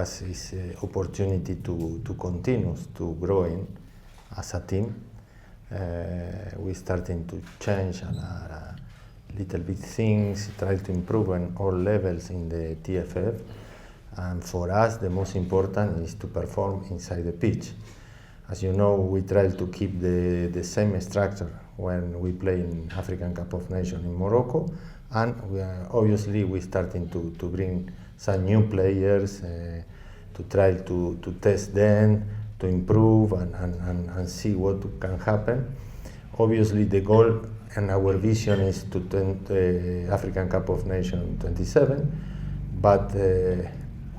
As is opportunity to continue to growing as a team. We starting to change a little bit things, try to improve on all levels in the TFF. And for us, the most important is to perform inside the pitch. As you know, we try to keep the same structure when we play in African Cup of Nations in Morocco, and obviously we're starting to bring some new players to try to test them, to improve and see what can happen. Obviously the goal and our vision is to turn the African Cup of Nations 27, but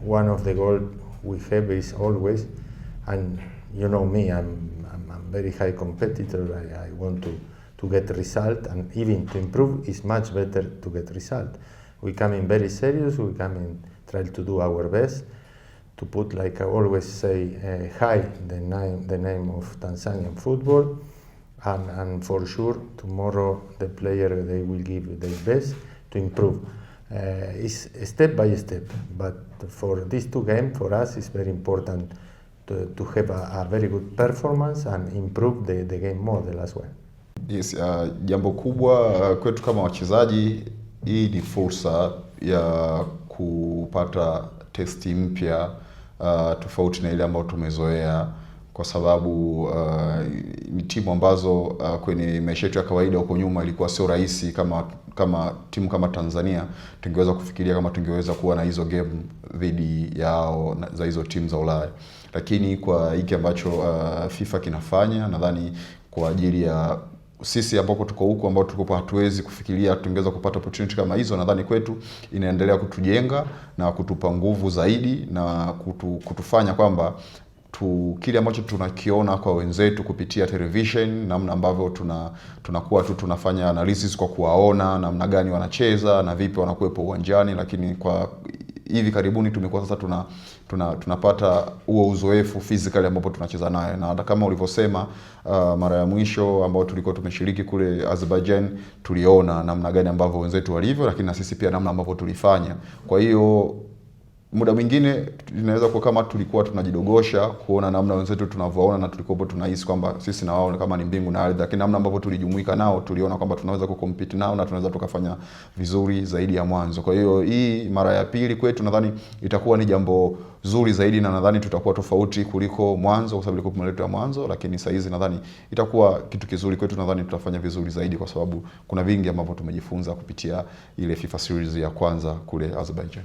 one of the goals we have is always, and you know me, I'm very high competitor. I want to get result, and even to improve is much better to get result. We come in very serious, we come in try to do our best, to put, like I always say, high the name of Tanzanian football, and for sure tomorrow the player, they will give their best to improve. It's step by step, but for these two games, for us, it's very important to have a very good performance and improve the game model as well. Yes, jambo kubwa kwetu kama wachezaji, hii ni fursa ya kupata testi mpya tofauti na ile ambayo tumezoea, kwa sababu ni timu ambazo kwenye maisha yetu ya kawaida huko nyuma ilikuwa sio rahisi kama timu kama Tanzania tungeweza kufikiria kama tungeweza kuwa na hizo game dhidi yao za hizo timu za Ulaya. Lakini kwa hiki ambacho FIFA kinafanya, nadhani kwa ajili ya sisi ambao tuko huko ambao tulikuwa hatuwezi kufikiria tungeweza kupata opportunity kama hizo, nadhani kwetu inaendelea kutujenga na kutupa nguvu zaidi na kutufanya kwamba kile ambacho tunakiona kwa wenzetu kupitia television, namna ambavyo tunakuwa tunafanya analysis kwa kuwaona namna gani wanacheza na vipi wanakuepo uwanjani, lakini kwa hivi karibuni tumekuwa sasa tunapata huo uzoefu physically ambapo tunacheza naye. Na hata kama ulivyosema mara ya mwisho ambao tulikuwa tumeshiriki kule Azerbaijan, tuliona namna gani ambavyo wenzetu walivyo, lakini na sisi pia namna ambavyo tulifanya. Kwa hiyo muda mwingine inaweza kuwa kama tulikuwa tunajidogosha kuona namna wenzetu tunavyoona, na tulikuwa tunahisi kwamba sisi na wao kama ni mbingu na ardhi, lakini namna ambavyo tulijumuika nao tuliona kwamba tunaweza kucompete nao na tunaweza tukafanya vizuri zaidi ya mwanzo. Kwa hiyo hii mara ya pili kwetu nadhani itakuwa ni jambo zuri zaidi, na nadhani tutakuwa tofauti kuliko mwanzo kwa sababu ilikuwa mleto ya mwanzo, lakini sasa hizi nadhani itakuwa kitu kizuri kwetu. Nadhani tutafanya vizuri zaidi kwa sababu kuna vingi ambavyo tumejifunza kupitia ile FIFA series ya kwanza kule Azerbaijan.